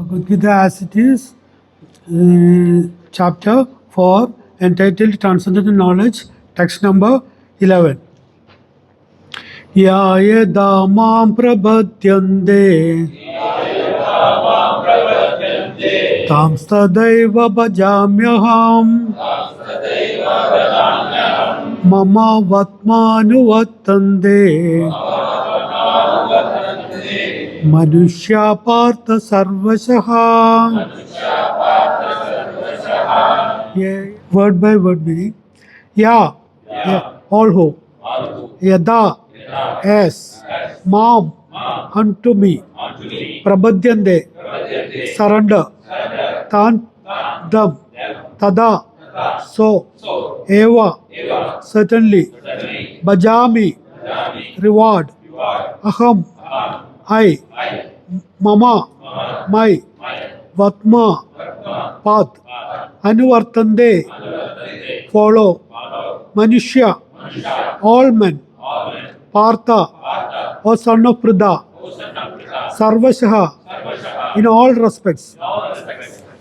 Bhagavad-gita as it is, chapter 4, entitled Transcendental Knowledge, text number 11. Ya yada mam prabhatyante tam stadaiva bhajamyaham mama vatmanuvattante Manushya Partha Sarvashaha. Yeah, word by word meaning. Ya, all who. Yada, as, Mam, unto me. Prabhadyande, surrender. Tan, them. Tada, so. Eva, certainly. Bhajami, reward. Aham, I, Mama, my, Vatma, path, Anuvartande, follow, Manushya, all men, Partha, O son of Pritha, Sarvashaha, in all respects.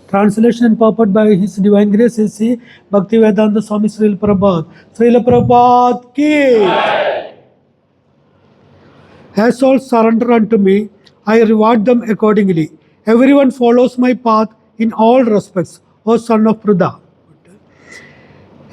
Translation and purport by His Divine Grace A.C. Bhaktivedanta Swami Srila Prabhupada. Srila Prabhupada ki. As all surrender unto me, I reward them accordingly. Everyone follows my path in all respects, O son of Pritha.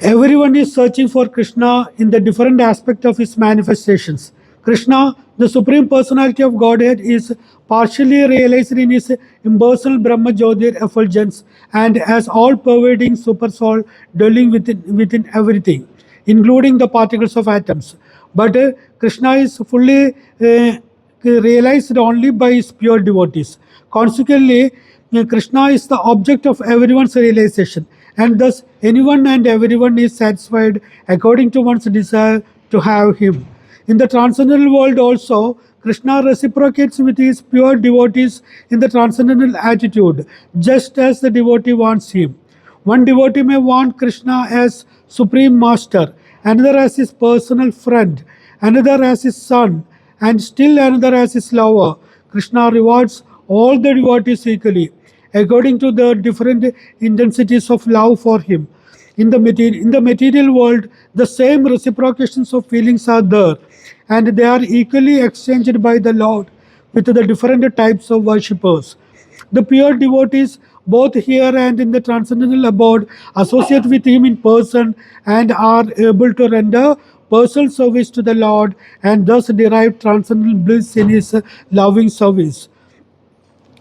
Everyone is searching for Krishna in the different aspects of his manifestations. Krishna, the Supreme Personality of Godhead, is partially realized in his impersonal Brahma Jyotir effulgence and as all-pervading supersoul dwelling within everything, including the particles of atoms. But Krishna is fully realized only by his pure devotees. Consequently, Krishna is the object of everyone's realization, and thus anyone and everyone is satisfied according to one's desire to have him. In the transcendental world also, Krishna reciprocates with his pure devotees in the transcendental attitude, just as the devotee wants him. One devotee may want Krishna as Supreme Master, another as his personal friend, another as his son, and still another as his lover. Krishna rewards all the devotees equally, according to the different intensities of love for him. In the material world, the same reciprocations of feelings are there, and they are equally exchanged by the Lord with the different types of worshippers. The pure devotees, both here and in the transcendental abode, associate with him in person and are able to render personal service to the Lord and thus derive transcendental bliss in his loving service.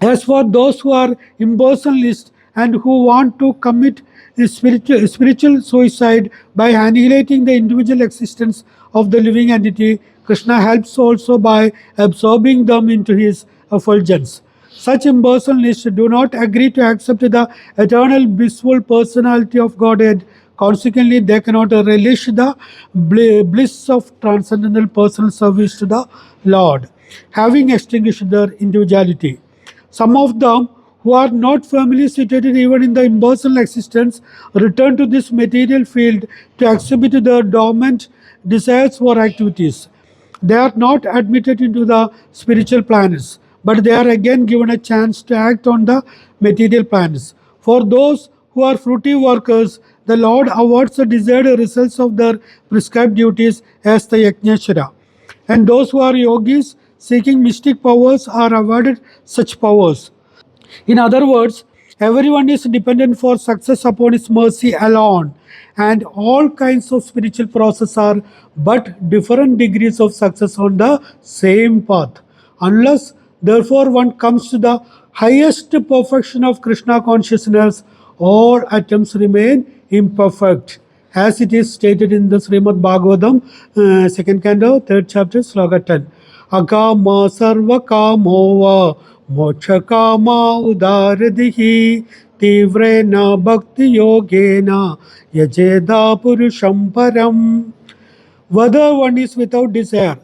As for those who are impersonalists and who want to commit spiritual suicide by annihilating the individual existence of the living entity, Krishna helps also by absorbing them into his effulgence. Such impersonalists do not agree to accept the eternal blissful personality of Godhead. Consequently, they cannot relish the bliss of transcendental personal service to the Lord, having extinguished their individuality. Some of them, who are not firmly situated even in the impersonal existence, return to this material field to exhibit their dormant desires for activities. They are not admitted into the spiritual planets, but they are again given a chance to act on the material planets. For those who are fruitive workers, the Lord awards the desired results of their prescribed duties as the Yajneshwara. And those who are yogis seeking mystic powers are awarded such powers. In other words, everyone is dependent for success upon his mercy alone, and all kinds of spiritual processes are but different degrees of success on the same path. Unless, therefore, one comes to the highest perfection of Krishna consciousness, all attempts remain imperfect, as it is stated in the Srimad Bhagavatam, 2nd canto, 3rd chapter, sloka 10. Akama sarva kamova moksha kama udaradihi tivrena bhakti yogena yajeda purusham param. Whether one is without desire,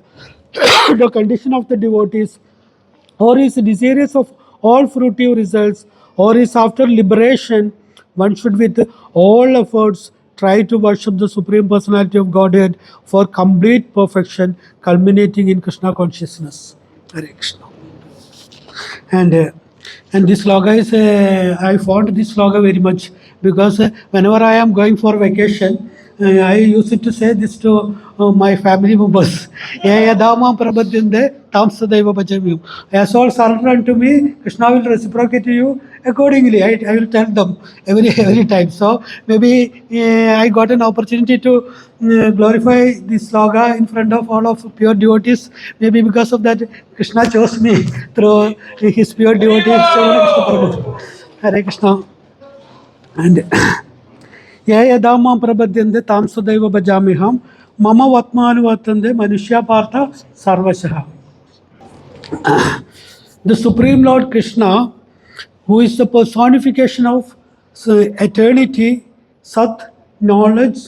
the condition of the devotees, or is desirous of all fruitive results, or is after liberation, one should with all efforts try to worship the Supreme Personality of Godhead for complete perfection, culminating in Krishna consciousness. Hare Krishna. And And this sloga is, I found this sloga very much because whenever I am going for vacation, I used to say this to my family members. Yadamam prabhadyande tam sadaiva bhajamyam. As all surrender unto me, Krishna will reciprocate to you accordingly. I will tell them every time. So maybe I got an opportunity to glorify this sloga in front of all of pure devotees. Maybe because of that, Krishna chose me through his pure devotees. Hare Krishna. And Yayadamam prabhadyande tam sadaiva bhajamiham mama vatmanuvatande manushya partha sarvashaha. The Supreme Lord Krishna, who is the personification of eternity, Sat, knowledge,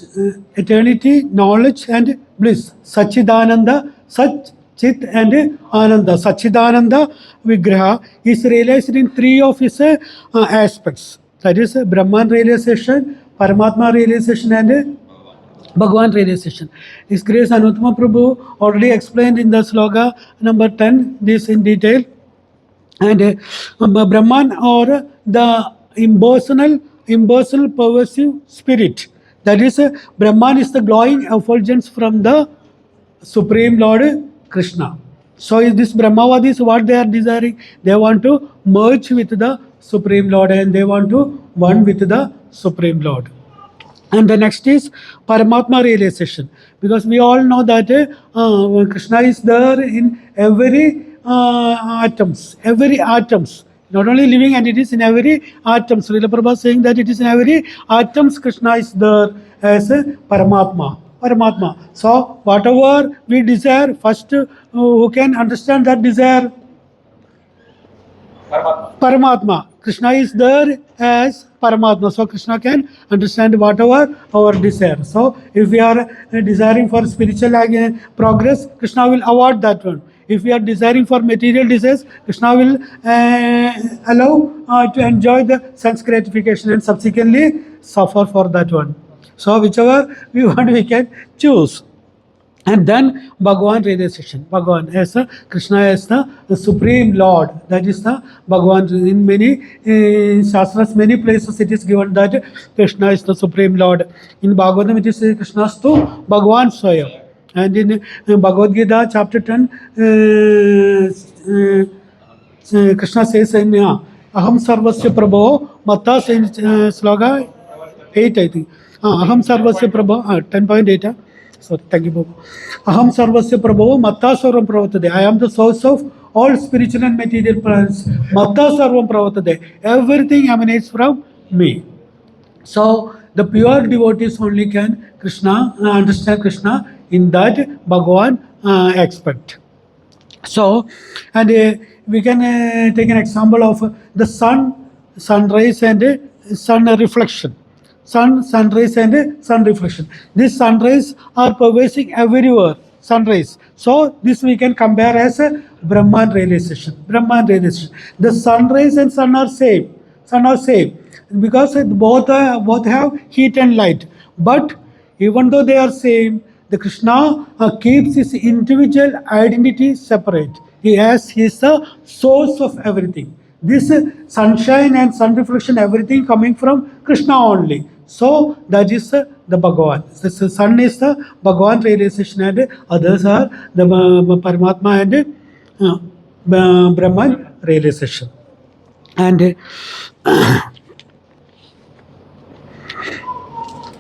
eternity, knowledge and bliss. Sachidananda, Sat, Chit and Ananda. Sachidananda Vigraha is realized in three of his aspects. That is Brahman realization, Paramatma realization and Bhagavan realization. His Grace Anuttama Prabhu already explained in the sloga number 10 this in detail. And Brahman or the impersonal pervasive spirit. That is, Brahman is the glowing effulgence from the Supreme Lord Krishna. So is this Brahmavadis, what they are desiring? They want to merge with the Supreme Lord and they want to one with the Supreme Lord. And the next is Paramatma realization. Because we all know that Krishna is there in every atoms, not only living entities, in every atom. Srila Prabhupada is saying that it is in every atoms Krishna is there as a Paramatma. So whatever we desire, first who can understand that desire? Paramatma. Krishna is there as Paramatma. So Krishna can understand whatever our desire. So if we are desiring for spiritual progress, Krishna will award that one. If we are desiring for material desires, Krishna will allow to enjoy the sense gratification and subsequently suffer for that one. So whichever we want, we can choose. And then Bhagavan realization. Bhagavan as Krishna as the Supreme Lord. That is the Bhagavan. In many Shastras, many places it is given that Krishna is the Supreme Lord. In Bhagavatam it is Krishna's to Bhagavan Swayam. And in Bhagavad-gita chapter 10, Krishna says in Aham Sarvasya Prabhu, Matta says sloga 8 I think. Aham Sarvasya Prabhu, 10.8. Sorry, thank you, Babu. Aham Sarvasya Prabhu, Matta Sarvam Pravatade. I am the source of all spiritual and material plans. Matta Sarvam Pravatade. Everything emanates from me. So the pure devotees only can understand Krishna in that Bhagavan aspect. So, and we can take an example of the sunrise and sun reflection. Sunrise and sun reflection. This sunrise are pervasive everywhere. Sunrise. So this we can compare as a Brahman realization. The sunrise and sun are same. Because both have heat and light. But even though they are same, the Krishna keeps his individual identity separate. He is the source of everything. This sunshine and sun reflection, everything coming from Krishna only. So that is the Bhagavan. The sun is the Bhagavan realization and others are the Paramatma and Brahman realization. And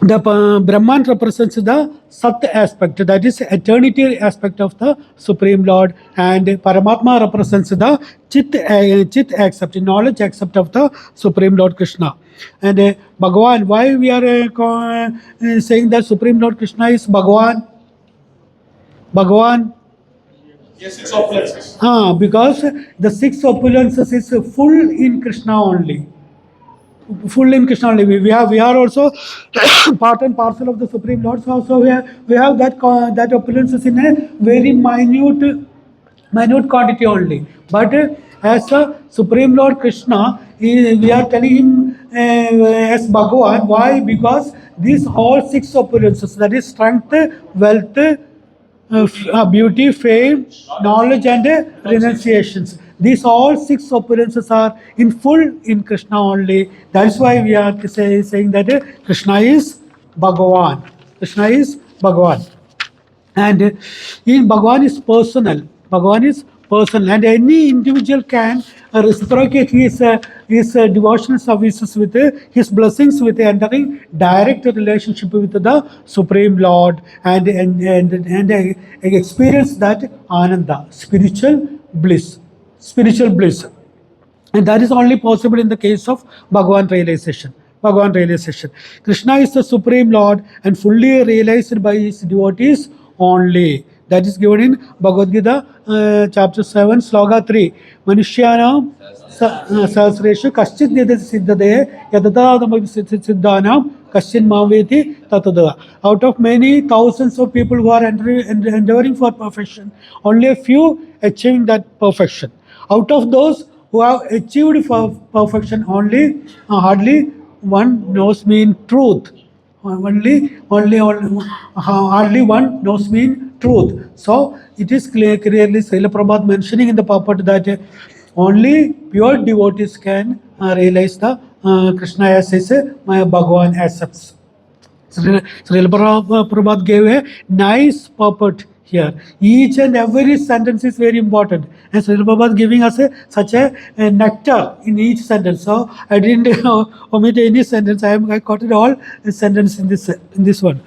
the Brahman represents the Sat aspect, that is eternity aspect of the Supreme Lord, and Paramatma represents the Chit aspect, knowledge aspect of the Supreme Lord Krishna. And Bhagavan, why we are saying that Supreme Lord Krishna is Bhagavan? Yes, 6 opulences. Because the 6 opulences is full in Krishna only. We are also part and parcel of the Supreme Lord. So we have that opulences in a very minute quantity only. But as a Supreme Lord Krishna, we are telling him as Bhagavan. Why? Because these all 6 opulences, that is strength, wealth, beauty, fame, knowledge and renunciations. These all 6 opulences are in full in Krishna only. That is why we are saying that Krishna is Bhagavan. Krishna is Bhagavan. And in Bhagavan is personal. Bhagavan is personal, and any individual can reciprocate his devotional services with his blessings with entering direct relationship with the Supreme Lord and experience that ananda, spiritual bliss. And that is only possible in the case of Bhagavan realization. Bhagavan realization. Krishna is the Supreme Lord and fully realized by his devotees only. That is given in Bhagavad-gita chapter 7, sloka 3. Manushyanam sahasreshu kaschit nidhati siddhade yadadadamavi siddhanam kaschin maveti tatadava. Out of many thousands of people who are endeavoring for perfection, only a few achieving that perfection. Out of those who have achieved perfection, only hardly one knows me in truth. Only hardly one knows me in truth. So it is clearly Srila Prabhupada mentioning in the purport that only pure devotees can realize the Krishna as his Bhagavan as such. Srila Prabhupada gave a nice purport here. Each and every sentence is very important. And Srila Prabhupada giving us such a nectar in each sentence. So I didn't omit any sentence. I quoted all sentence in this one.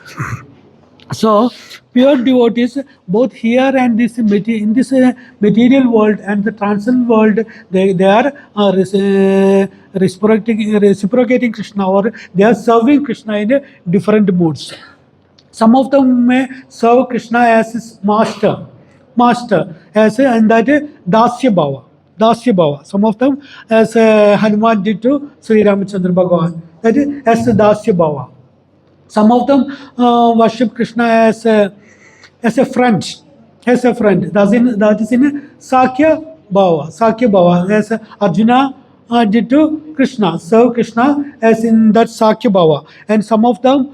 So pure devotees, both here and in this material world and the transcendental world, they are reciprocating Krishna, or they are serving Krishna in different moods. Some of them may serve Krishna as his master, and that Dasya Bhava. Some of them as Hanuman did to Sri Ramachandra Bhagavan, that is as Dasya Bhava. Some of them worship Krishna as a friend, That is in Sakya Bhava, as Arjuna did to Krishna, serve Krishna as in that Sakya Bhava. And some of them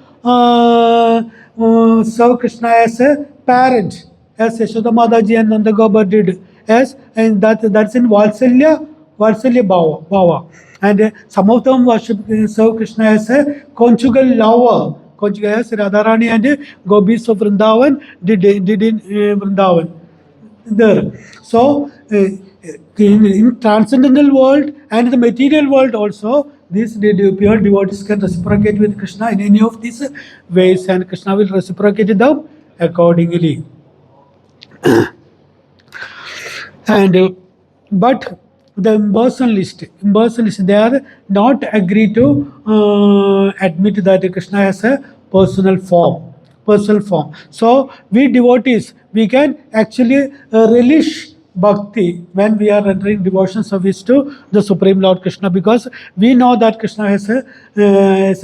serve Krishna as a parent, as Yashoda Mataji and Nanda Gopal did, and that's in Valsalya Bhava. And some of them serve Krishna as a conjugal lover, as Radharani and Gopis of Vrindavan did in Vrindavan. There. So, in transcendental world and the material world also, these pure devotees can reciprocate with Krishna in any of these ways, and Krishna will reciprocate them accordingly. And but the impersonalists, they are not agree to admit that Krishna has a personal form. So we devotees, we can actually relish bhakti when we are rendering devotion service to the Supreme Lord Krishna, because we know that Krishna has a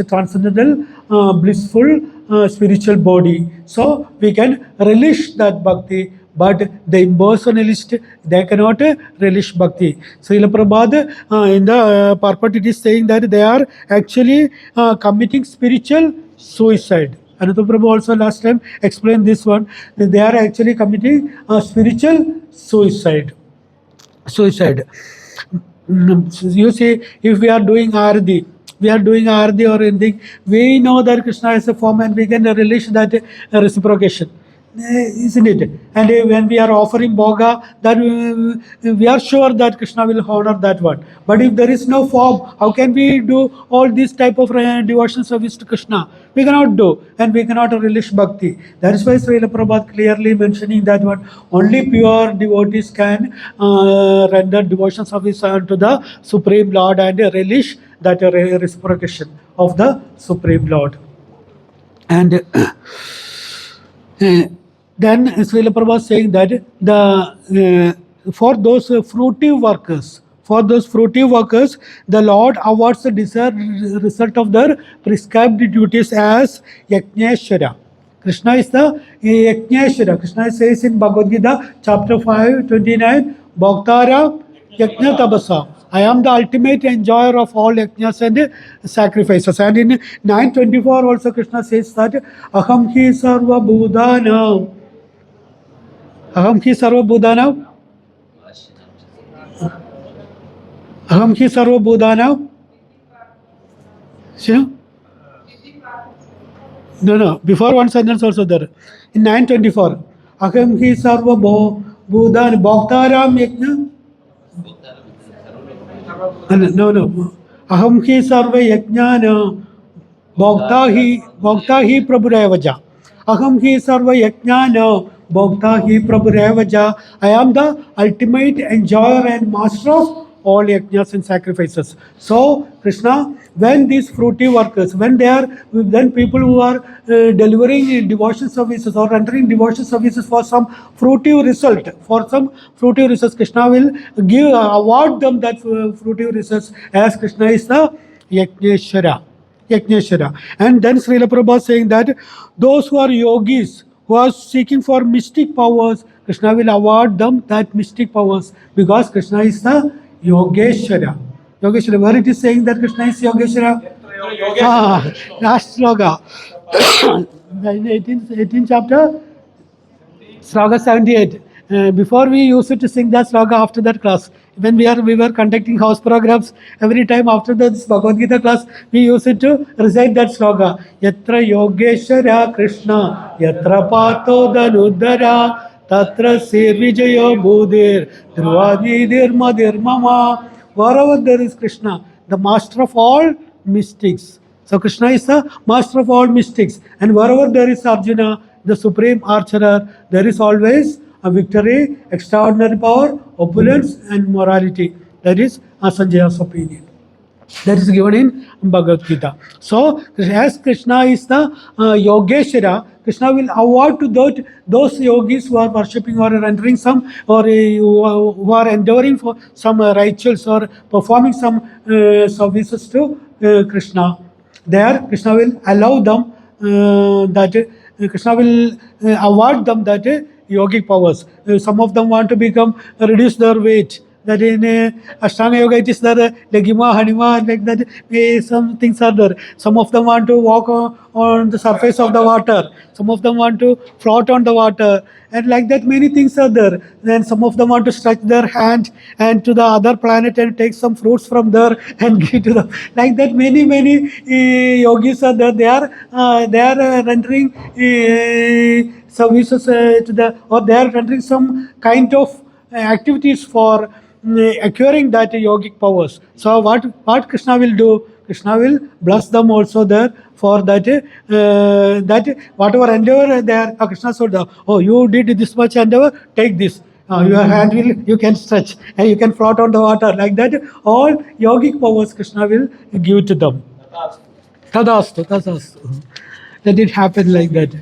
transcendental, blissful spiritual body. So we can relish that bhakti. But the impersonalist, they cannot relish bhakti. Srila Prabhupada in the purport, it is saying that they are actually committing spiritual suicide. Anutha Prabhu also last time explained this one. They are actually committing spiritual suicide. You see, if we are doing ardi or anything, we know that Krishna is a form and we can relish that reciprocation. Isn't it? And when we are offering bhoga, that we are sure that Krishna will honor that one. But if there is no form, how can we do all this type of devotion service to Krishna? We cannot do, and we cannot relish bhakti. That is why Srila Prabhupada clearly mentioning that one. Only pure devotees can render devotion service unto the Supreme Lord and relish that reciprocation of the Supreme Lord. And then Srila Prabhupada saying that for those fruitive workers, the Lord awards the desired result of their prescribed duties as Yajneshwara. Krishna is the Yajneshwara. Krishna says in Bhagavad-gita chapter 5, 29, Bhaktara Yajna Tabasa. I am the ultimate enjoyer of all yajnas and sacrifices. And in 9:24 also Krishna says that Aham hi sarva bhudanam. Aham hi sarva bhudanam. See? No. Before one sentence also there. In 924. Aham hi sarva bhudan bhaktaram yajna. No. Aham hi sarva yajnana bhakta hi prabhurevaja. Aham hi sarva yajnana bhakta hi prabhurevaja. I am the ultimate enjoyer and master of all yajnas and sacrifices. So Krishna, when these fruity workers, when people who are delivering devotion services or rendering devotion services for some fruitive result, Krishna will award them that fruitive results, as Krishna is the Yajneshwara. And then Srila Prabhupada saying that those who are yogis, who are seeking for mystic powers, Krishna will award them that mystic powers, because Krishna is the Yogeshwara. Where it is saying that Krishna is Yogeshwara? Last sloka. In 18th chapter, sloka 78. Before we used to sing that sloka after that class. When we were conducting house programs, every time after this Bhagavad-gita class, we used to recite that sloka. Yatra Yogeshwara Krishna, Yatra Pato Danudara, Tatra Sirvijayo Bhudir, Dhruvajidir Madir Mama. Wherever there is Krishna, the master of all mystics. So Krishna is the master of all mystics. And wherever there is Arjuna, the supreme archer, there is always a victory, extraordinary power, opulence, and morality. That is Sanjaya's opinion. That is given in Bhagavad Gita. So, as Krishna is the Yogeshwara, Krishna will award to those yogis who are worshipping or rendering some, or who are endeavoring for some rituals or performing some services to Krishna. There, Krishna will allow them Krishna will award them that yogic powers. Some of them want to reduce their weight. That in Ashtanga Yoga it is there, Legima, Hanima, like that, some things are there. Some of them want to walk on the surface of the water. Some of them want to float on the water. And like that, many things are there. Then some of them want to stretch their hand and to the other planet and take some fruits from there and give to them. Like that, many yogis are there. They are rendering services or they are rendering some kind of activities for acquiring that yogic powers. So what Krishna will do? Krishna will bless them also there for that whatever endeavor there. Krishna told them, oh, you did this much endeavor, take this. Your hand you can stretch and you can float on the water. Like that, all yogic powers Krishna will give to them. Tadastu. Let it happen like that.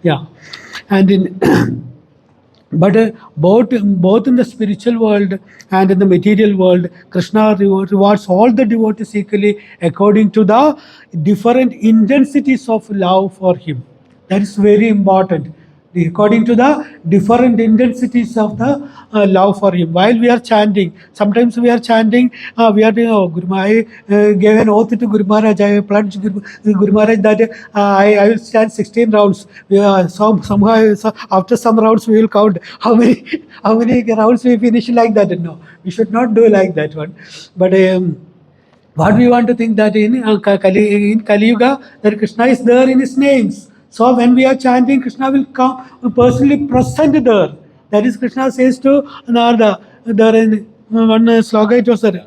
Yeah. And in but both in the spiritual world and in the material world, Krishna rewards all the devotees equally according to the different intensities of love for him. That is very important. According to the different intensities of the love for him. While we are chanting, sometimes we are chanting, we are doing, Guru Maharaj, I gave an oath to Guru Maharaj, I pledged Guru Maharaj that I will stand 16 rounds. Somehow, after some rounds, we will count how many rounds we finish like that. No, we should not do like that one. But what we want to think that in Kali Yuga, that Krishna is there in his names. So when we are chanting, Krishna will come personally present there. That is, Krishna says to Narada, there in one sloka it was there.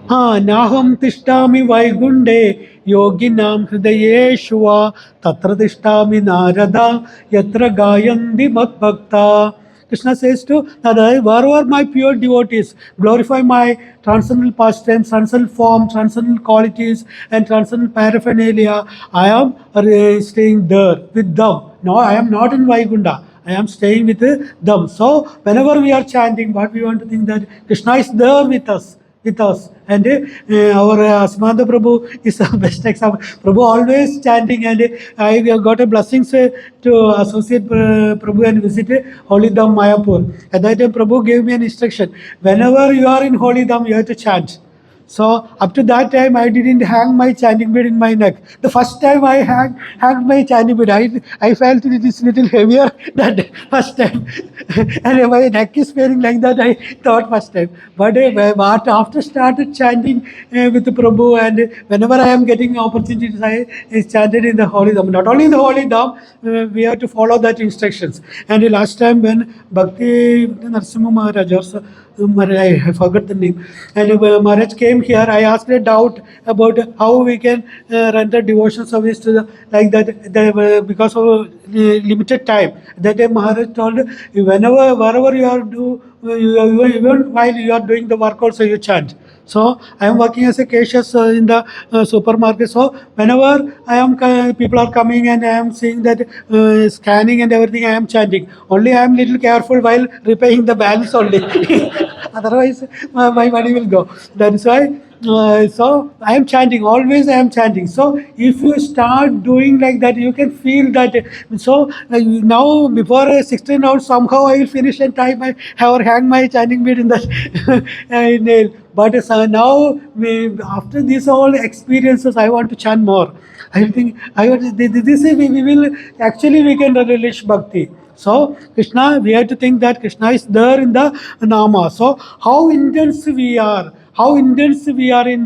Naham tishtami vaikunde yoginam hridayeshva tatra tishtami narada yatra gayandi mat bhakta. Krishna says to Narada, wherever my pure devotees glorify my transcendental pastimes, transcendental form, transcendental qualities, and transcendental paraphernalia, I am staying there with them. No, I am not in Vaikunta. I am staying with them. So, whenever we are chanting, what we want to think that Krishna is there with us. And our Asmanda Prabhu is the best example. Prabhu always chanting, and I got a blessing to associate Prabhu and visit Holy Dham Mayapur. At that time, Prabhu gave me an instruction. Whenever you are in Holy Dham, you have to chant. So up to that time, I didn't hang my chanting bead in my neck. The first time I hanged my chanting bead, I felt it is little heavier that first time. And my neck is feeling like that, I thought first time. But after started chanting with Prabhu, and whenever I am getting opportunities, I chanted in the Holy Dham. Not only in the Holy Dham, we have to follow that instructions. And last time when Bhakti Narasimha Maharaj, or I forgot the name, and Maharaj came here, I asked a doubt about how we can render devotion service to the, like that, because of limited time. That time Maharaj told, wherever you are even while you are doing the work also you chant. So I am working as a cashier in the supermarket. So whenever people are coming and I am seeing that scanning and everything, I am chanting. Only I am little careful while repaying the balance only. Otherwise, my money will go. That is why. So I am chanting. Always I am chanting. So if you start doing like that, you can feel that. So now before 16 hours, somehow I will finish and tie my or hang my chanting bead in the nail. But now, after these all experiences, I want to chant more. I think this we will actually we can relish bhakti. So Krishna, we have to think that Krishna is there in the Nama. So how intense we are, in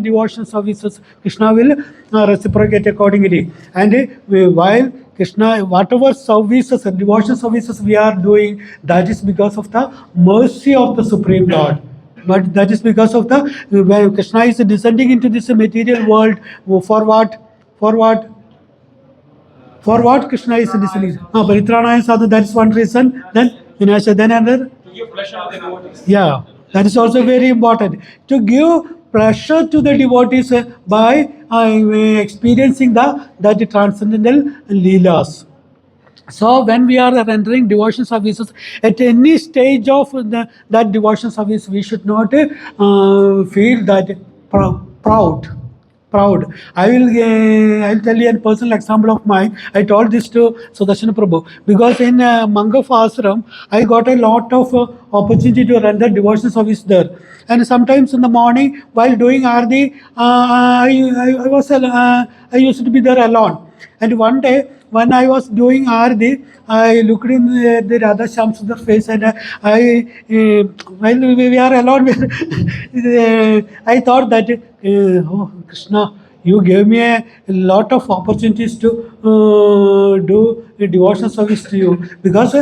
devotion services, Krishna will reciprocate accordingly. And while Krishna, whatever services and devotion services we are doing, that is because of the mercy of the Supreme Lord. But that is because of the when Krishna is descending into this material world. For what? For what? For what Krishna is descending? Paritranaya sadhu. That is one reason. Then Vinasha. Then another. To give pleasure to the devotees. Yeah, that is also very important. To give pleasure to the devotees by experiencing that transcendental leelas. So when we are rendering devotion services at any stage of that devotion service, we should not feel that proud. I'll tell you a personal example of mine. I told this to Sudarshana Prabhu because in Mangaf Ashram, I got a lot of opportunity to render devotion service there. And sometimes in the morning while doing Ardi, I used to be there alone. And one day, when I was doing Ardi, I looked in the Radha Shamsundar face, and while we are alone, I thought that, oh Krishna, you gave me a lot of opportunities to do a devotional service to you, because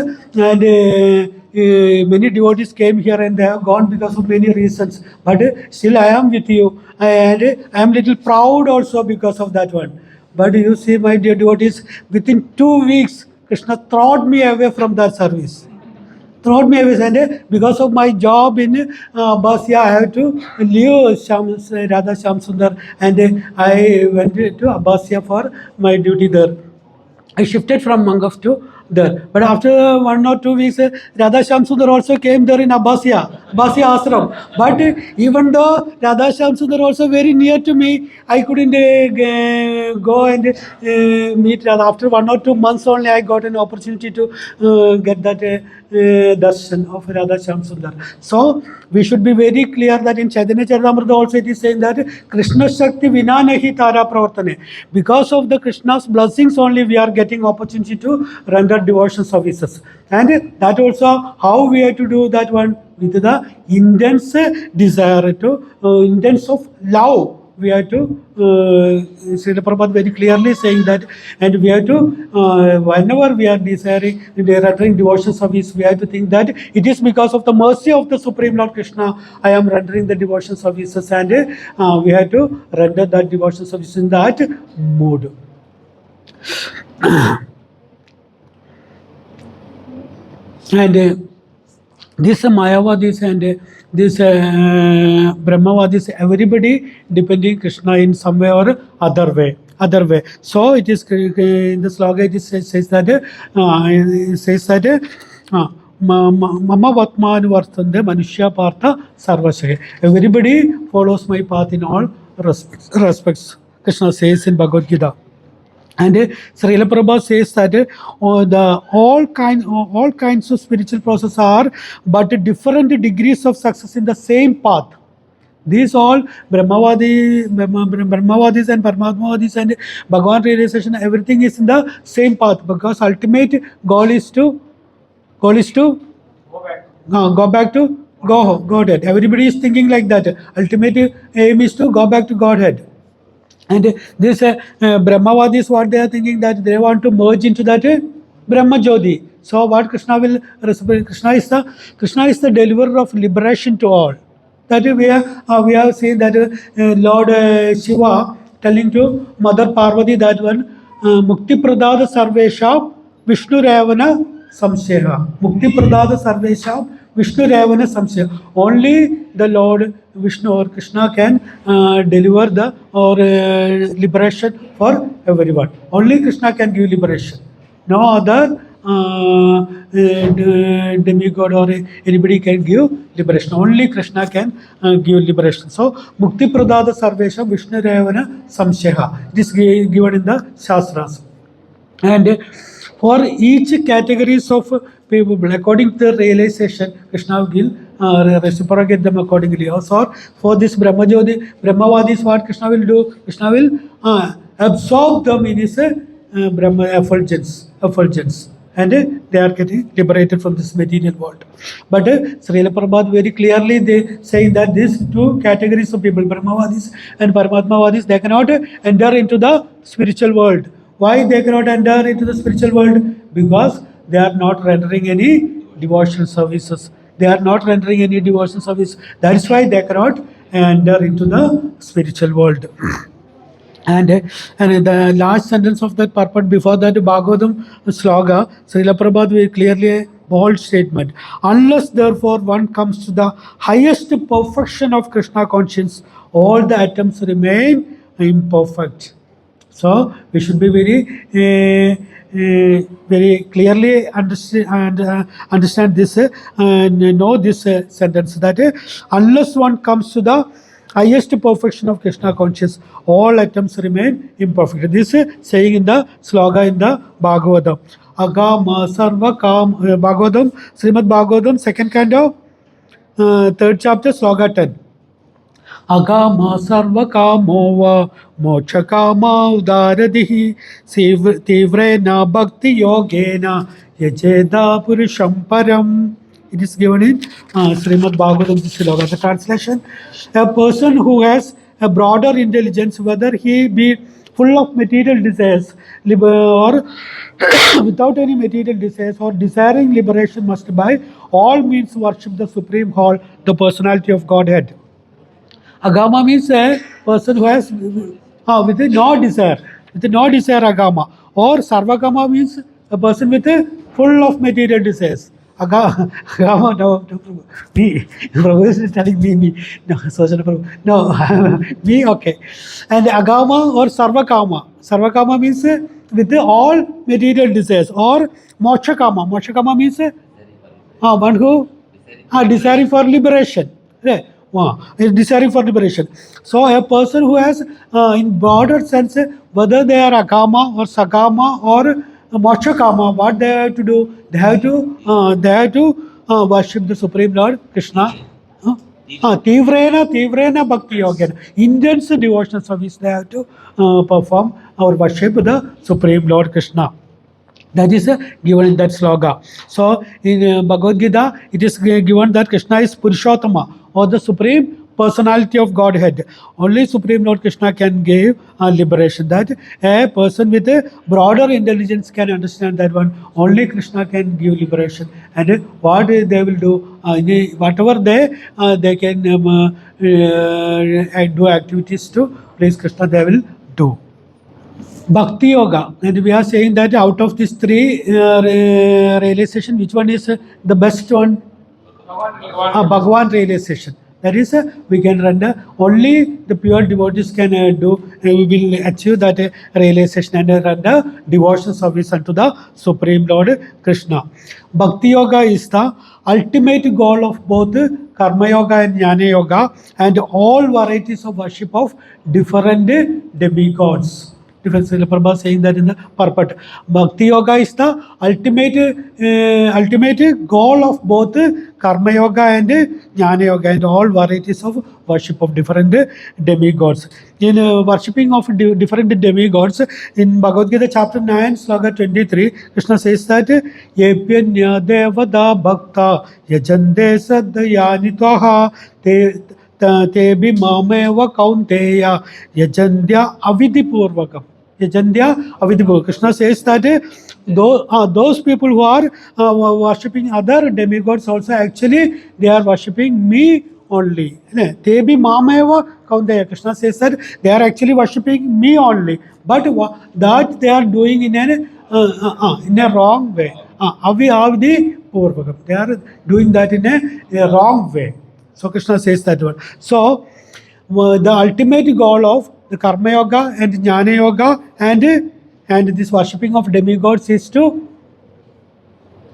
many devotees came here and they have gone because of many reasons. But still I am with you, and I am little proud also because of that one. But you see, my dear devotees, within 2 weeks, Krishna thrown me away from that service. Thrown me away, and because of my job in Abbasya, I have to leave Radha Shamsundar, and I went to Abbasya for my duty there. I shifted from Mangaf to there. But after 1 or 2 weeks, Radha Shamsundar also came there in Abbasya Ashram. But even though Radha Shamsundar also very near to me, I couldn't go and meet Radha. After 1 or 2 months only, I got an opportunity to get that darshan of Radha Shamsundar. So we should be very clear that in Chaitanya Charitamrita also it is saying that Krishna Shakti Vina Nahi Tara Pravartane. Because of the Krishna's blessings only we are getting opportunity to render devotion services. And that also how we have to do that one, with the intense desire to intense of love. We have to, Srila Prabhupada very clearly saying that, and we have to, whenever we are desiring, rendering devotion service, we have to think that it is because of the mercy of the Supreme Lord Krishna, I am rendering the devotion services, and we have to render that devotion service in that mood. And this Mayavadis and this Brahmavadis, everybody depending Krishna in some way or other way. So it is in the slogan. It says that Mama Vatmani Vartande Manushya Partha Sarvashe. Everybody follows my path in all respects. Krishna says in Bhagavad-gita. And Srila Prabhupada says that all kinds of spiritual process are but different degrees of success in the same path. These all Brahmavadis and Paramatmavadis and Bhagavan realization, everything is in the same path, because ultimate goal is to Go back. go back to Godhead. Everybody is thinking like that. Ultimate aim is to go back to Godhead. And this Brahmavadis, what they are thinking, that they want to merge into that Brahma Jyoti. So what Krishna will reciprocate? Krishna is the deliverer of liberation to all. That we have seen that Lord Shiva telling to Mother Parvati that one Mukti Pradada Sarvesha Vishnu Ravana Samseha. Mukti Pradada Sarvesha Vishnu Ravana Samseha. Only the Lord Vishnu or Krishna can deliver the or liberation for everyone. Only Krishna can give liberation. No other demigod or anybody can give liberation. Only Krishna can give liberation. So Mukti Pradada Sarvesha Vishnu Ravana Samsheha. It is given in the Shastras. And for each categories of people, according to the realization, Krishna will reciprocate them accordingly. Also, for this Brahmavadis, what Krishna will do? Krishna will absorb them in his Brahma effulgence, and they are getting liberated from this material world. But Srila Prabhupada very clearly they saying that these two categories of people, Brahmavadis and Paramatmavadis, they cannot enter into the spiritual world. Why they cannot enter into the spiritual world? Because they are not rendering any devotional services. They are not rendering any devotional service. That is why they cannot enter into the spiritual world. And the last sentence of that purport before that Bhagavatam sloga, Srila Prabhupada very clearly a bold statement. Unless therefore one comes to the highest perfection of Krishna conscience, all the attempts remain imperfect. So we should be very clearly understand this and know this sentence, that unless one comes to the highest perfection of Krishna conscious, all attempts remain imperfect. This saying in the sloga in the Bhagavatam. Agama Sarva Kam Bhagavatam, Srimad Bhagavatam, second canto, third chapter, sloga 10. Agama Sarva Kamova Moksha Kama Udaradihi Tivrena Bhakti Yogena Yajeda Purusham Param. It is given in Srimad Bhagavatam Sloka. The translation: a person who has a broader intelligence, whether he be full of material desires or without any material desires or desiring liberation, must by all means worship the Supreme Hall, the personality of Godhead. Agama means a person who has with no desire, agama. Or Sarvagama means a person with a full of material desires. Agama, no, me. Prabhu is telling me. No, Prabhu. No, me, okay. And Agama or Sarvakama means with all material desires. Or Moksha Kama means one who desiring for liberation. Right? Desiring for liberation. So a person who has in broader sense, whether they are agama or sagama or moksha-kama, what they have to do? They have to worship the Supreme Lord Krishna. Tivrena bhakti yogena. Intense devotional service they have to perform or worship the Supreme Lord Krishna. That is given in that sloga. So in Bhagavad-gita, it is given that Krishna is Purushottama, or the Supreme Personality of Godhead. Only Supreme Lord Krishna can give liberation. That a person with a broader intelligence can understand that one. Only Krishna can give liberation. And what they will do, whatever they can do activities to please Krishna, they will do. Bhakti Yoga, and we are saying that out of these three realization, which one is the best one? Bhagavan realization. That is, we can render, only the pure devotees can do, we will achieve that realization and render devotion service unto the Supreme Lord Krishna. Bhakti Yoga is the ultimate goal of both Karma Yoga and Jnana Yoga and all varieties of worship of different demigods. Different. Srila Prabhupada saying that in the purport. Bhakti yoga is the ultimate goal of both karma yoga and jnana yoga and all varieties of worship of different demigods. In worshipping of different demigods, in Bhagavad-gita chapter 9, sloka 23, Krishna says that Yepyanya devada bhakta yajande sadayani tvaha tebi mameva kaunteya yajandya avidipurvakam. Yajandya avidipurvakam. Krishna says that those people who are worshipping other demigods also, actually they are worshipping me only. Tebi mameva kaunteya. Krishna says that they are actually worshipping me only, but that they are doing in a wrong way. Avidipurvakam. They are doing that in a wrong way. So Krishna says that one. So the ultimate goal of the karma yoga and jnana yoga and this worshipping of demigods is to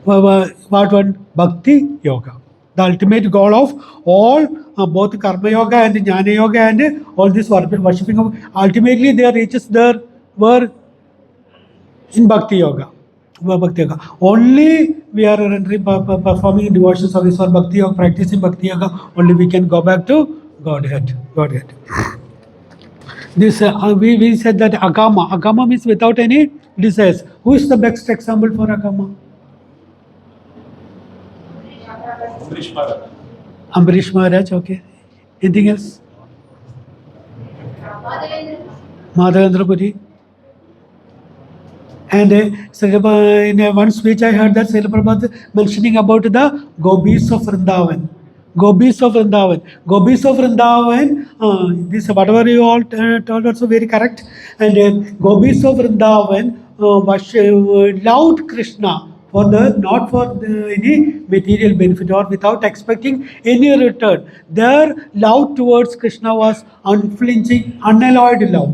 what one? Bhakti yoga. The ultimate goal of all both karma yoga and jnana yoga and all this worshipping of, ultimately their reaches there were in bhakti yoga. Bhakti yoga. Only we are performing devotion service for bhakti yoga, practicing bhakti yoga, only we can go back to Godhead. This we said that agama means without any desires. Who is the best example for agama? Ambarish Maharaj. Okay. Anything else? Madhavendra Puri. And in one speech I heard that Srila Prabhupada mentioning about the gopis of Vrindavan. Gopis of Vrindavan. This whatever you all told also very correct. And gopis of Vrindavan loved Krishna for not for any material benefit or without expecting any return. Their love towards Krishna was unflinching, unalloyed love.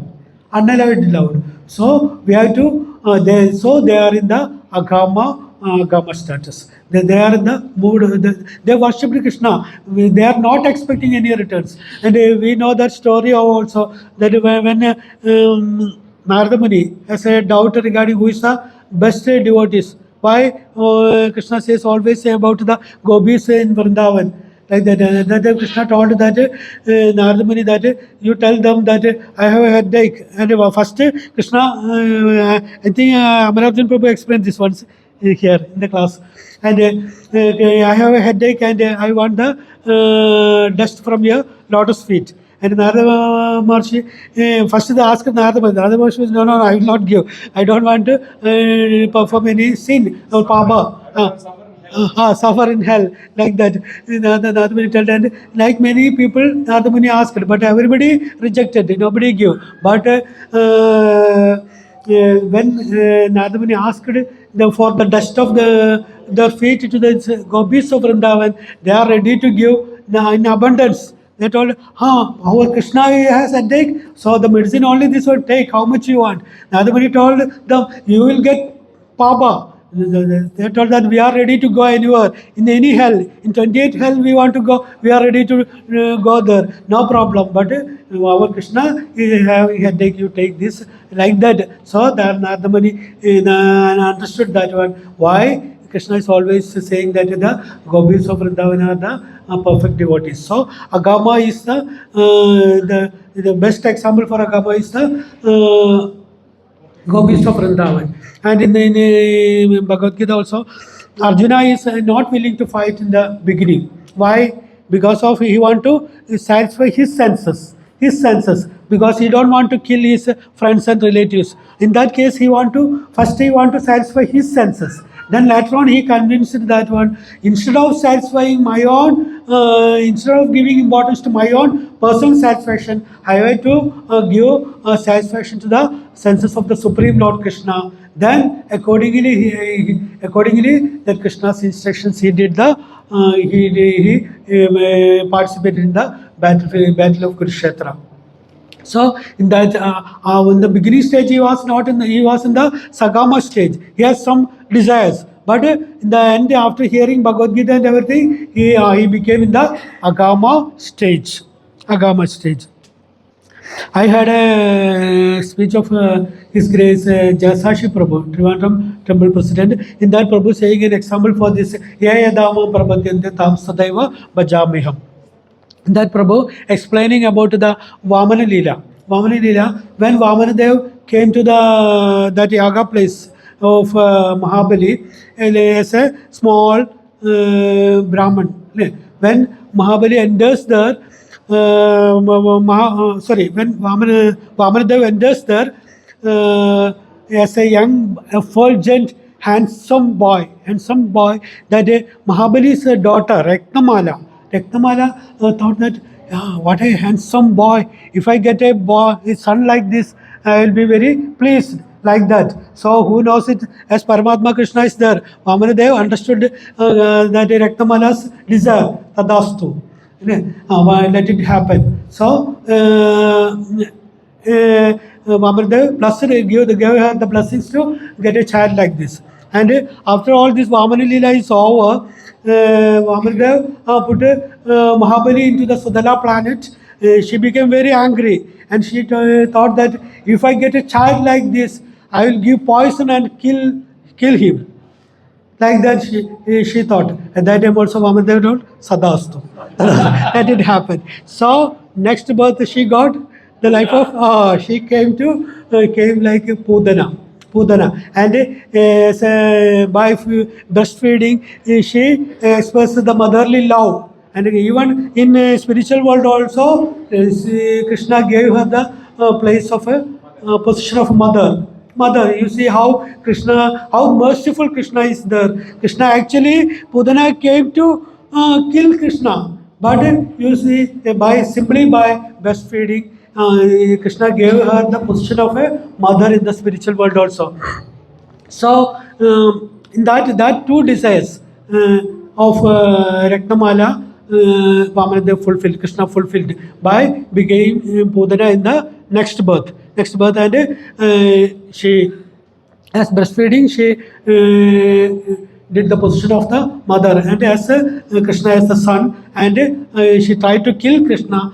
So we have to. They are in the agama status. They are in the mood. They worship Krishna. They are not expecting any returns. And we know that story also that when Narada Muni has a doubt regarding who is the best devotees. Why Krishna says always say about the gopis in Vrindavan. Like that Krishna told that Narada Muni that you tell them that I have a headache. And first Krishna, I think Amararjun Prabhu explained this once here in the class. And I have a headache and I want the dust from your lotus feet. And Narada Maharshi, first they asked Narada Maharshi was, no, I will not give. I don't want to perform any sin or papa. Suffer in hell, like that. Narada Muni told, and like many people, Narada Muni asked, but everybody rejected, nobody gave. But when Narada Muni asked for the dust of their feet to the gopis of Vrindavan, they are ready to give in abundance. They told, our Krishna has a headache, so the medicine only this will take, how much you want? Narada Muni told them, you will get Papa. They told that we are ready to go anywhere, in any hell, in 28 hell we want to go, we are ready to go there, no problem. But our Krishna, you take this, like that. So Narada Muni understood that one. Why Krishna is always saying that the gopis of Vrindavan are the perfect devotees. So agama is the best example for agama is the gopis of Vrindavan. And in the Bhagavad-gita also, Arjuna is not willing to fight in the beginning. Why? Because of he want to satisfy his senses, because he don't want to kill his friends and relatives. In that case, he want to satisfy his senses. Then later on, he convinced that one, instead of satisfying my own, instead of giving importance to my own personal satisfaction, I have to give satisfaction to the senses of the Supreme Lord Krishna. Then accordingly, the Krishna's instructions, he did he participated in the battle of Kurukshetra. So in that, in the beginning stage, he was in the Sagama stage. He has some desires, but in the end, after hearing Bhagavad Gita and everything, he became in the Agama stage. I had a speech of His Grace Jasashi Prabhu, Trivandrum Temple President. In that, Prabhu saying an example for this, Yayadama Prabhatyante Tam Sadaiva Bhajamiham. In that, Prabhu explaining about the Vamana Leela. Vamana Leela, when Vamana Dev came to that yaga place of Mahabali as a small Brahman. When Mahabali enters there, when Vamana Dev enters there as a young, effulgent, handsome boy, that Mahabali's daughter, Rektamala thought that, what a handsome boy. If I get a son like this, I will be very pleased like that. So who knows it, as Paramatma Krishna is there, Vamanadev understood that Rektamala's desire, tadastu. Let it happen. So Vamanadev gave her the blessings to get a child like this. And after all this Vamana Leela is over, Vamanadev put Mahabali into the Sudala planet. She became very angry and she thought that if I get a child like this, I will give poison and kill him. Like that she thought. At that time also Vamanadev told Sadastu. That did happen. So next birth she got the life of, she came like a Pudana. And by breastfeeding she expressed the motherly love. And even in spiritual world also, Krishna gave her the place of a position of mother. You see how merciful Krishna is there. Krishna actually, Pudana came to kill Krishna. But you see, simply by breastfeeding, Krishna gave her the position of a mother in the spiritual world also. So, in that two desires of Rektamala, Vamanadev fulfilled, Krishna fulfilled by becoming Pudana in the next birth. And she, as breastfeeding, she did the position of the mother, and as Krishna as the son, and she tried to kill Krishna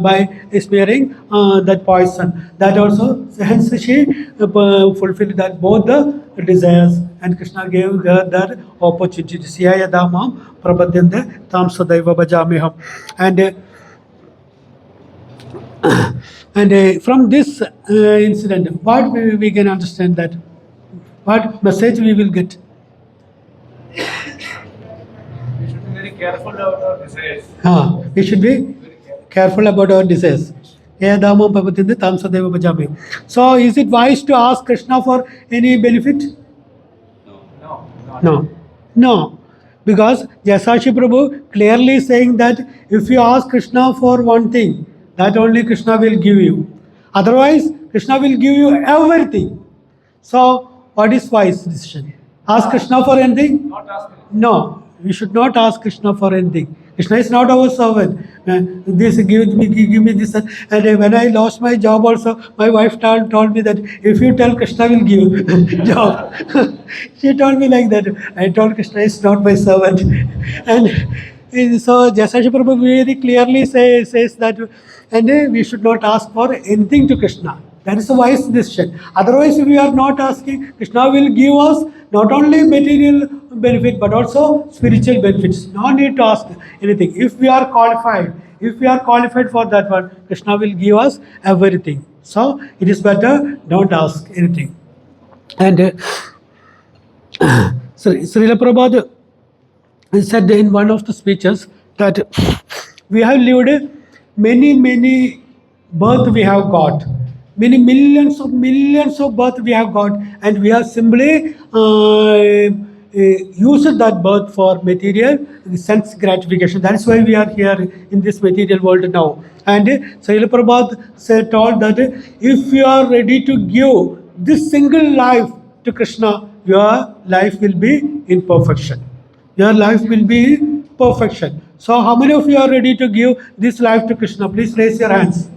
by smearing that poison. That also, hence she fulfilled that both the desires, and Krishna gave her that opportunity. Siyaya damam prabhadyante tam sadaiva bhajamiham. And from this incident, what we can understand that? What message we will get? We should be very careful about our desires. We should be careful about our desires. So, is it wise to ask Krishna for any benefit? No. Because Jasashi Prabhu clearly saying that if you ask Krishna for one thing, that only Krishna will give you. Otherwise, Krishna will give you everything. So, what is wise decision? Ask Krishna for anything? Not ask. No, we should not ask Krishna for anything. Krishna is not our servant. This give me this. And when I lost my job also, my wife told me that if you tell Krishna will give job. She told me like that. I told Krishna is not my servant. And so Jasashi Prabhu very clearly says that, and we should not ask for anything to Krishna. That is a wise decision. Otherwise, if we are not asking, Krishna will give us not only material benefit but also spiritual benefits. No need to ask anything. If we are qualified for that one, Krishna will give us everything. So it is better don't ask anything. And Srila Prabhupada said in one of the speeches that we have lived many births we have got. Many millions of births we have got, and we have simply used that birth for material sense gratification. That is why we are here in this material world now. And Srila Prabhupada told that if you are ready to give this single life to Krishna, your life will be in perfection. Your life will be in perfection. So how many of you are ready to give this life to Krishna? Please raise your hands.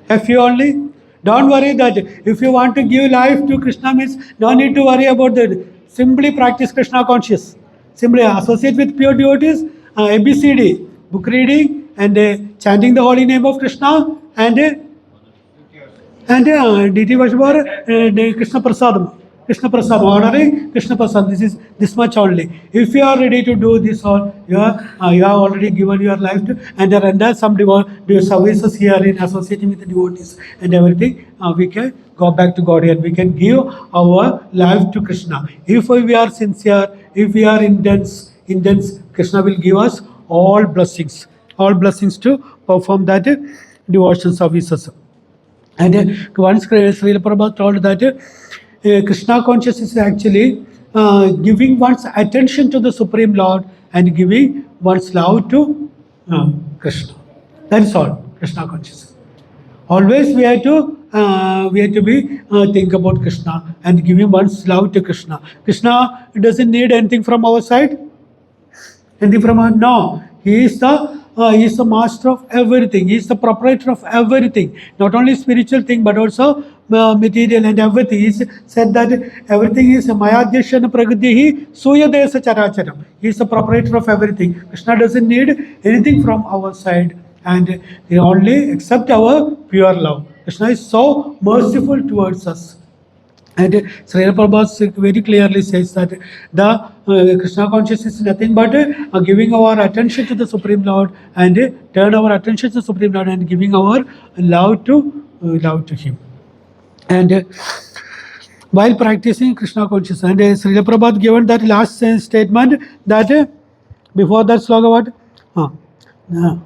A few only. Don't worry that if you want to give life to Krishna means no need to worry about that. Simply practice Krishna conscious. Simply associate with pure devotees, ABCD, book reading and chanting the holy name of Krishna and And DT Vashbar, Krishna Prasadam. Krishna Prasad, ordering Krishna Prasad. This is this much only. If you are ready to do this, all you have already given your life to, and render some services here in associating with the devotees and everything, we can go back to God and we can give our life to Krishna. If we are sincere, if we are intense, Krishna will give us all blessings to perform that devotion services. And once Srila Prabhupada told that Krishna consciousness is actually giving one's attention to the Supreme Lord and giving one's love to Krishna. That is all, Krishna consciousness. Always we have to be think about Krishna and giving one's love to Krishna. Krishna doesn't need anything from our side. Anything from our, no. He is the master of everything. He is the proprietor of everything. Not only spiritual thing, but also material and everything. He said that everything is Mayadhyashana Pragatihi Suyadesa Characharam. He is the proprietor of everything. Krishna doesn't need anything from our side, and he only accept our pure love. Krishna is so merciful towards us. And Srila Prabhupada very clearly says that the Krishna consciousness is nothing but giving our attention to the Supreme Lord and turn our attention to the Supreme Lord and giving our love to Him. And while practicing Krishna consciousness, and Srila Prabhupada given that last statement that before that sloga what?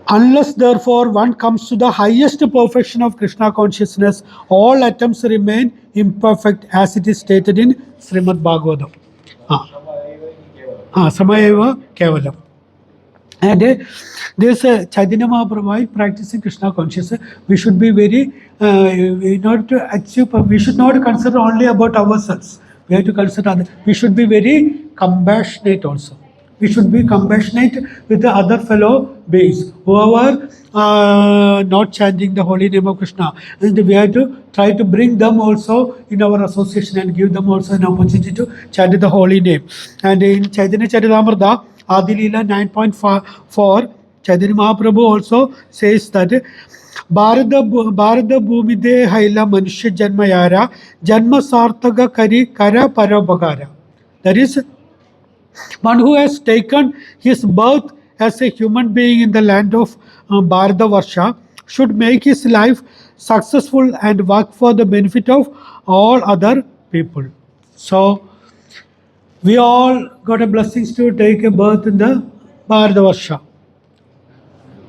Unless therefore one comes to the highest perfection of Krishna consciousness, all attempts remain imperfect, as it is stated in Srimad Bhagavatam. Samayeva Kevalam. And this Chaitanya Mahaprabhu, while practicing Krishna consciousness, we should be very, in order to achieve, we should not consider only about ourselves. We have to consider others. We should be very compassionate also. We should be compassionate with the other fellow beings who are not chanting the holy name of Krishna. And we have to try to bring them also in our association and give them also an opportunity to chant the holy name. And in Chaitanya Charitamrita, Adi Leela 9.4, Chaitanya Mahaprabhu also says that Bharata Bhumide Haila Manushya Janma Yara Janma Sartaga Kari Kara Parabhagara. That is, one who has taken his birth as a human being in the land of Bharatavarsha should make his life successful and work for the benefit of all other people. So, we all got a blessings to take a birth in the Bharatavarsha.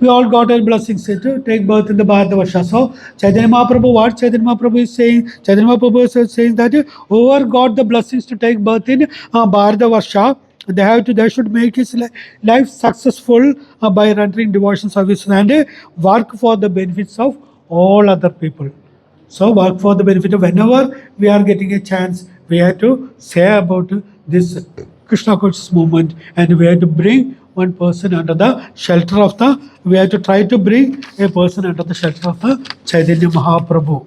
We all got a blessings to take birth in the Bharatavarsha. So, Chaitanya Mahaprabhu, what Chaitanya Mahaprabhu is saying? Chaitanya Mahaprabhu is saying that whoever got the blessings to take birth in Bharatavarsha, they should make his life successful by rendering devotion service and work for the benefits of all other people. So work for the benefit of, whenever we are getting a chance, we have to say about this Krishna conscious movement, and we have to bring one person under the shelter of we have to try to bring a person under the shelter of the Chaitanya Mahaprabhu.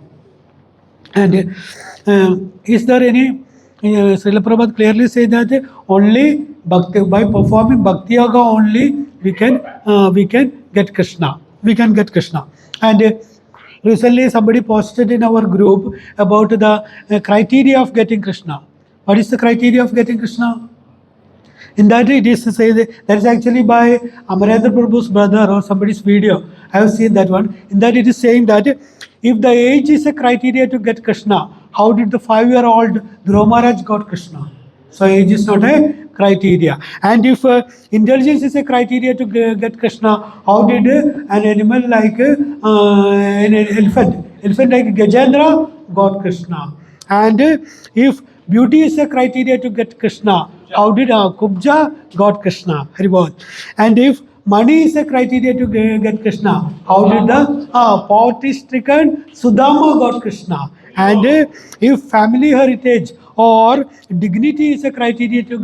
And is there any Srila Prabhupada clearly say that only bhakti, by performing bhakti yoga only we can get Krishna. We can get Krishna. And recently somebody posted in our group about the criteria of getting Krishna. What is the criteria of getting Krishna? In that it is to say that is actually by Amarendra Prabhu's brother or somebody's video. I have seen that one. In that it is saying that if the age is a criteria to get Krishna, how did the 5-year-old Dhruva Maharaj got Krishna? So age is not a criteria. And if intelligence is a criteria to get Krishna, how did an animal like an elephant like Gajendra got Krishna? And if beauty is a criteria to get Krishna, how did Kubja got Krishna? And if money is a criteria to get Krishna, how did the poverty-stricken Sudama got Krishna? And if family heritage or dignity is a criteria to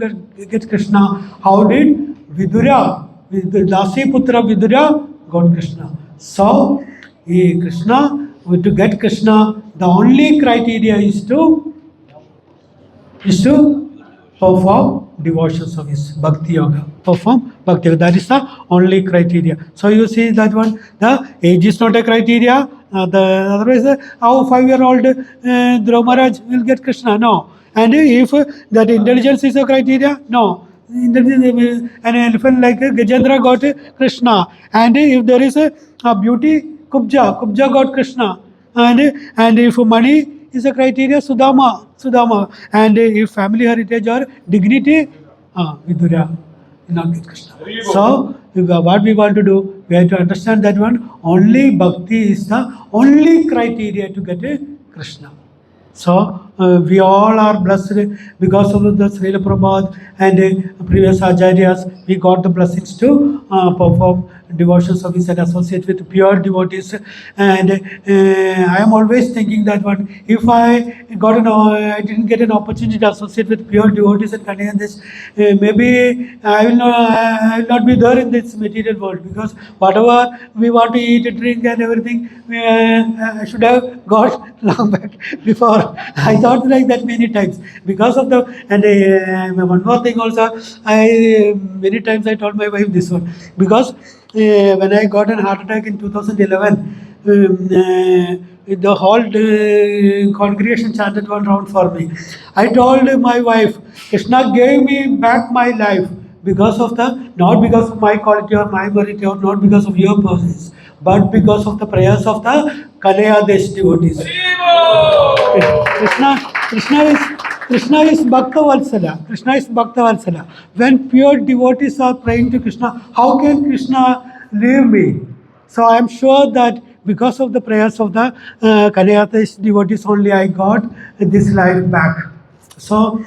get Krishna, how did Vidura, Dasi Putra Vidura got Krishna? So, Krishna, to get Krishna, the only criteria is to perform devotion service, bhakti yoga. Perform bhakti yoga. That is the only criteria. So you see that one, the age is not a criteria, Otherwise, how 5-year-old Dhrumaraj will get Krishna? No. And if that intelligence is a criteria, no. An elephant like Gajendra got Krishna. And if there is a beauty, Kubja got Krishna. And if money is a criteria, Sudama. And if family heritage or dignity, Vidura will not get Krishna. So what we want to do, we have to understand that one, only bhakti is the only criteria to get a Krishna. So we all are blessed because of the Srila Prabhupada and previous acharyas. We got the blessings to perform devotion service and associate with pure devotees. And I am always thinking that one, if I didn't get an opportunity to associate with pure devotees and contain this, maybe I will not be there in this material world, because whatever we want to eat, drink, and everything, I should have got long back before. I thought like that many times because of the, and one more thing also, many times I told my wife this one, because when I got an heart attack in 2011, the whole congregation chanted one round for me. I told my wife, Krishna gave me back my life because of the, not because of my quality or my merit or not because of your persons, but because of the prayers of the Kanaya Desh devotees. Krishna is Bhakta Valsala. Krishna is Bhakta Valsala. When pure devotees are praying to Krishna, how can Krishna leave me? So I am sure that because of the prayers of the Kanaya devotees only, I got this life back. So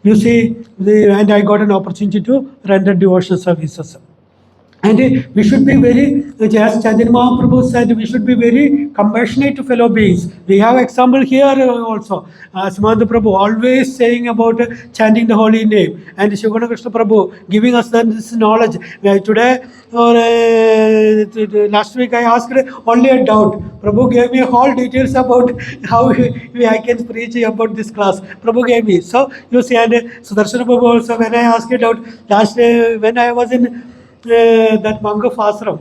you see, and I got an opportunity to render devotional services. And we should be very, as Chaitanya Mahaprabhu said, we should be very compassionate to fellow beings. We have example here also. Srimad Prabhu always saying about chanting the holy name. And Shivana Krishna Prabhu giving us this knowledge. Today or last week I asked only a doubt. Prabhu gave me whole details about how I can preach about this class. Prabhu gave me. So you see, and Sudarshana Prabhu also, when I asked a doubt, last when I was in that Mangaf Ashram,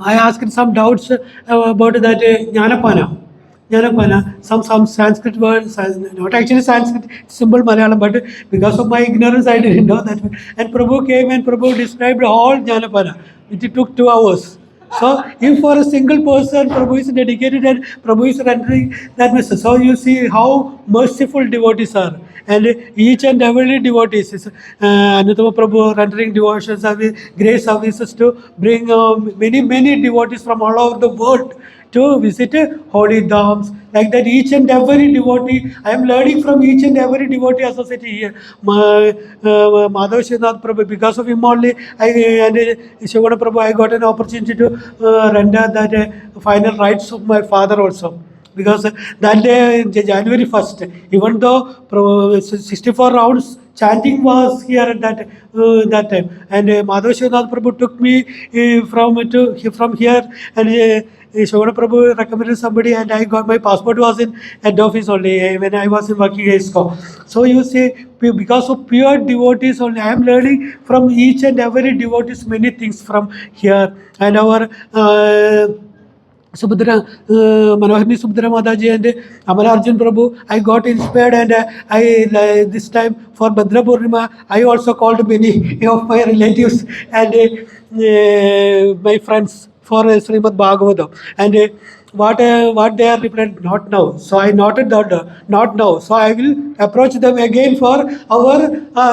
I asked some doubts about that Jnanapana, some Sanskrit words, not actually Sanskrit, simple Malayalam, but because of my ignorance, I didn't know that. And Prabhu came and Prabhu described all Jnanapana. It took 2 hours. So, if for a single person, Prabhu is dedicated and Prabhu is rendering that message. So, you see how merciful devotees are. And each and every devotees is Anutama Prabhu rendering devotion service, grace services to bring many devotees from all over the world to visit holy dhams. Like that, each and every devotee, I am learning from each and every devotee associated here. Madhav Srinath Prabhu, because of him only, and Shivana Prabhu, I got an opportunity to render that final rites of my father also. Because that day, January 1st, even though 64 rounds chanting was here at that time, and Madhav Srinath Prabhu took me from here, and Shivana Prabhu recommended somebody, and I got my passport was in head office only when I was working at ISKCON. So you see, because of pure devotees only, I am learning from each and every devotees many things from here, and our Subhadra, Manoharni Subhadra Mataji and Amararjun Prabhu, I got inspired, and I this time for Bhadra Purnima, I also called many of my relatives and my friends for Srimad Bhagavatam. And what they are replied, not now. So I noted that, not now. So I will approach them again for our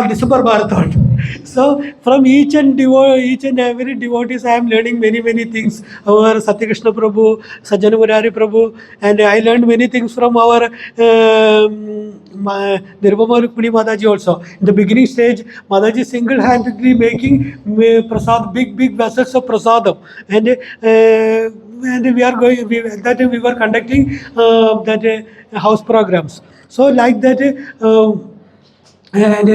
December Marathon. So from each and every devotees, I am learning many things. Our Satya Krishna Prabhu, Sajjana Murari Prabhu, and I learned many things from our Nirvama Rukmini Mataji also. In the beginning stage, Mataji single-handedly making prasad, big vessels of prasadam, and we were conducting that house programs. So like that. And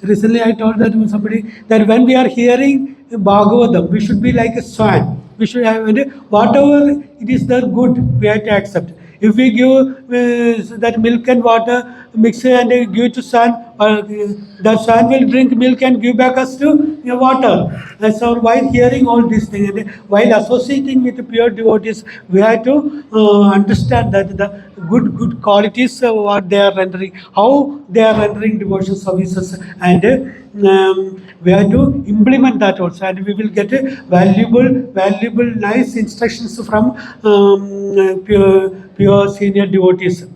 recently I told that to somebody that when we are hearing Bhagavatam, we should be like a swan. We should have, whatever it is the good, we have to accept. If we give that milk and water, mix it and give to sun, the sun will drink milk and give back us to water. And so while hearing all these things, and while associating with pure devotees, we have to understand that the good qualities what they are rendering, how they are rendering devotional services, and we have to implement that also, and we will get a valuable, nice instructions from pure senior devotees.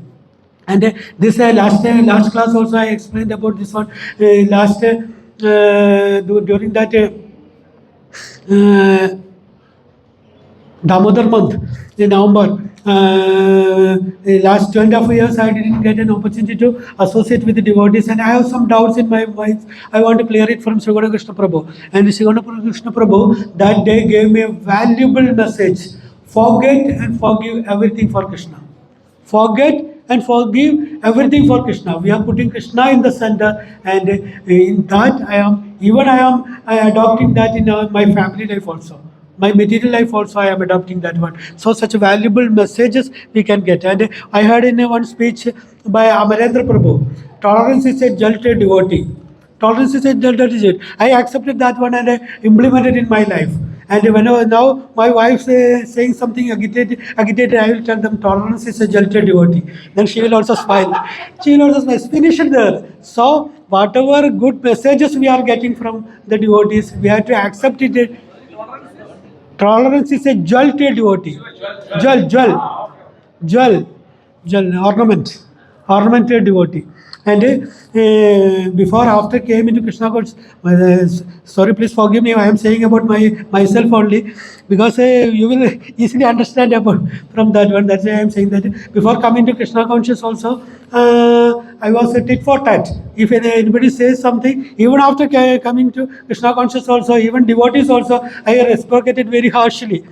And this last class also I explained about this one. During that Damodar month in November. Last 2.5 years, I didn't get an opportunity to associate with the devotees, and I have some doubts in my mind. I want to clear it from Srila Krishna Prabhu. And Srila Krishna Prabhu that day gave me a valuable message: forget and forgive everything for Krishna. Forget and forgive everything for Krishna. We are putting Krishna in the center, and in that I am adopting that in my family life also. My material life also I am adopting that one. So such valuable messages we can get. And I heard in one speech by Amarendra Prabhu, tolerance is a jolted devotee. Tolerance is a jolted. I accepted that one and I implemented in my life. And whenever now my wife saying something agitated, I will tell them tolerance is a jolted devotee. Then she will also smile. She will also smile. Finish it there. So whatever good messages we are getting from the devotees, we have to accept it. Tolerance is a jolted devotee. Jal, ornamented devotee. And before, after came into Krishna consciousness, sorry, please forgive me, I am saying about myself only, because you will easily understand about from that one. That's why I am saying that before coming to Krishna consciousness also, I was a tit for tat. If anybody says something, even after coming to Krishna consciousness also, even devotees also, I reciprocated very harshly.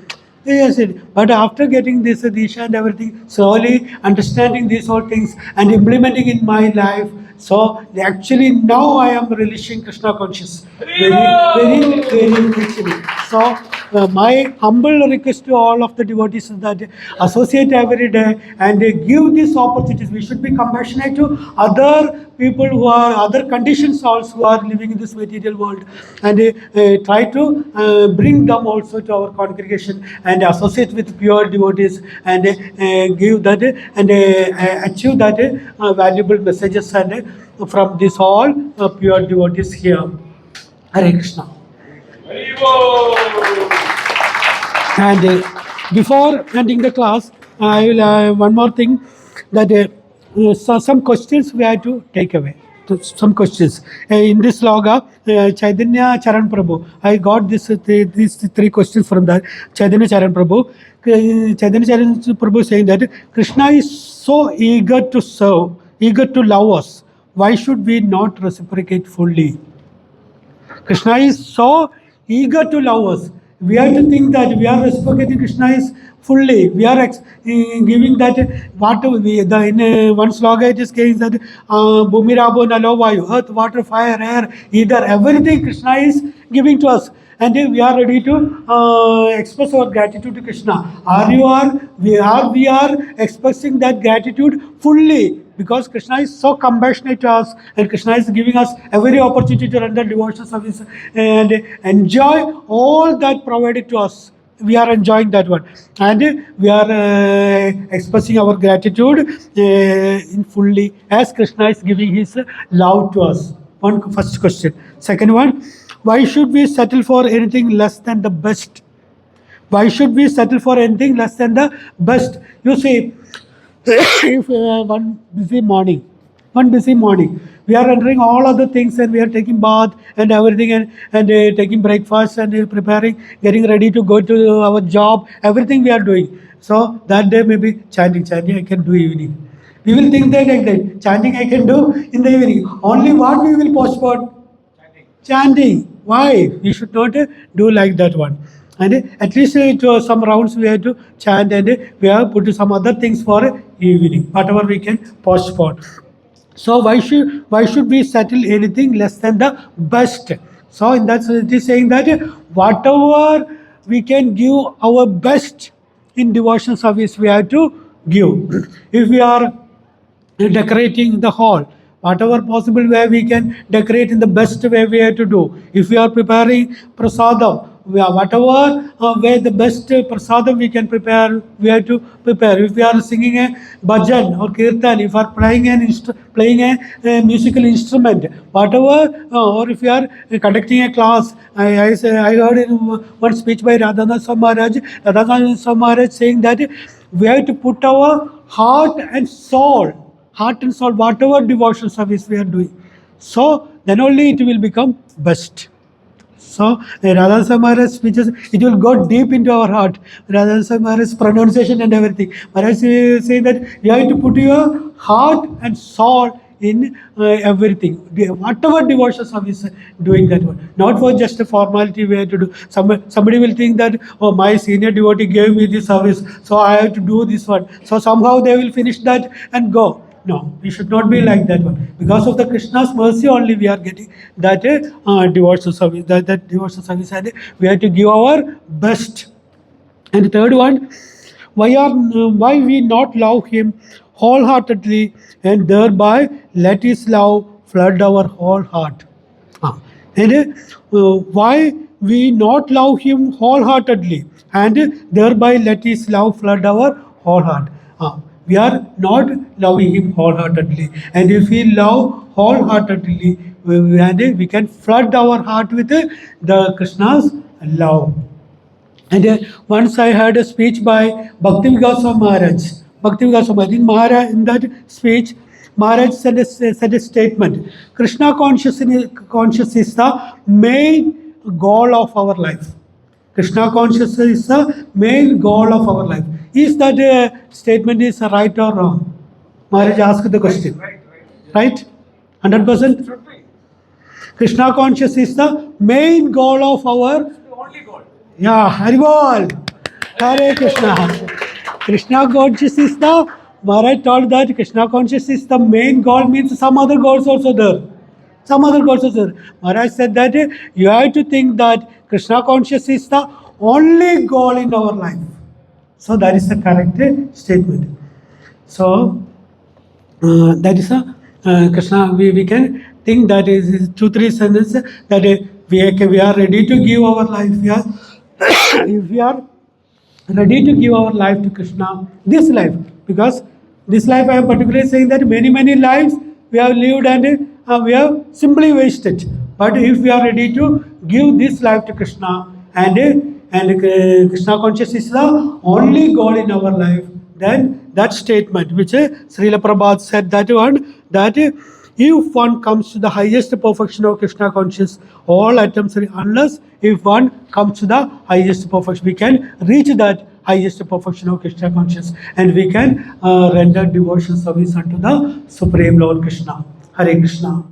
Yes, but after getting this Disha and everything, slowly understanding these all things and implementing in my life, so actually now I am relishing Krishna conscious. Very actually. So my humble request to all of the devotees is that associate every day and give these opportunities. We should be compassionate to other people who are other conditions also who are living in this material world, and try to bring them also to our congregation and associate with pure devotees and give that and achieve that valuable messages and from this all pure devotees here. Hare Krishna. And before ending the class, I will one more thing that so some questions we have to take away. Some questions in this loga. Chaitanya Charan Prabhu. I got these three questions from that Chaitanya Charan Prabhu. Chaitanya Charan Prabhu saying that Krishna is so eager to serve, eager to love us. Why should we not reciprocate fully? Krishna is so eager to love us. We have to think that we are reciprocating Krishna is fully. We are giving that whatever we in one sloga it is saying that Bhumi Rabo Nalo Vayu, earth, water, fire, air, either everything Krishna is giving to us. And we are ready to express our gratitude to Krishna. We are expressing that gratitude fully, because Krishna is so compassionate to us, and Krishna is giving us every opportunity to render devotional service and enjoy all that provided to us. We are enjoying that one, and we are expressing our gratitude in fully as Krishna is giving his love to us. One first question. Second one, why should we settle for anything less than the best? Why should we settle for anything less than the best? You see, if one busy morning, we are entering all other things and we are taking bath and everything and taking breakfast and preparing, getting ready to go to our job, everything we are doing. So that day maybe chanting I can do evening. We will think that like that, chanting I can do in the evening. Only what we will postpone? Chanting. Why? We should not do like that one. And at least to some rounds we have to chant, and we have put some other things for evening, whatever we can postpone. So why should we settle anything less than the best? So in that it is saying that whatever we can give our best in devotional service, we have to give. If we are decorating the hall, whatever possible way we can decorate in the best way we have to do. If we are preparing prasadam, whatever way the best prasadam we can prepare, we have to prepare. If we are singing a bhajan or kirtan, if we are playing a musical instrument, whatever, or if we are conducting a class, I heard in one speech by Radhanath Maharaj saying that we have to put our heart and soul, whatever devotion service we are doing. So then only it will become best. So Radha Maharaj speeches, it will go deep into our heart. Radha Maharaj's pronunciation and everything. Maharaj is saying that you have to put your heart and soul in everything. Whatever devotion service doing that one. Not for just a formality we have to do. Somebody will think that, oh, my senior devotee gave me this service, so I have to do this one. So somehow they will finish that and go. No, we should not be like that one. Because of the Krishna's mercy only we are getting that devotional service. That devotional service, and we have to give our best. And the third one, why we not love him wholeheartedly and thereby let his love flood our whole heart. And why we not love him wholeheartedly and thereby let his love flood our whole heart. We are not loving him wholeheartedly, and if we love wholeheartedly, we can flood our heart with the Krishna's love. And once I heard a speech by Bhakti-Vigasa Maharaj. In that speech, Maharaj said a statement. Krishna consciousness is the main goal of our life. Krishna consciousness is the main goal of our life. Is that statement is right or wrong? Maharaj asked the question. Right? 100%? Should be. Krishna consciousness is the main goal of our... The only goal. Yeah, Haribol. Hare Krishna. Krishna consciousness is the... Maharaj told that Krishna consciousness is the main goal, means some other goals also there. Some other goals also there. Maharaj said that you have to think that Krishna consciousness is the only goal in our life. So that is the correct statement. So that is a Krishna. We can think that is 2-3 sentences that we are ready to give our life. If we are ready to give our life to Krishna, this life, because this life I am particularly saying that many lives we have lived and we have simply wasted. But if we are ready to give this life to Krishna and Krishna consciousness is the only goal in our life, then that statement which Srila Prabhupada said, that if one comes to the highest perfection of Krishna consciousness, all attempts are unless if one comes to the highest perfection, we can reach that highest perfection of Krishna consciousness and we can render devotion service unto the Supreme Lord Krishna. Hare Krishna.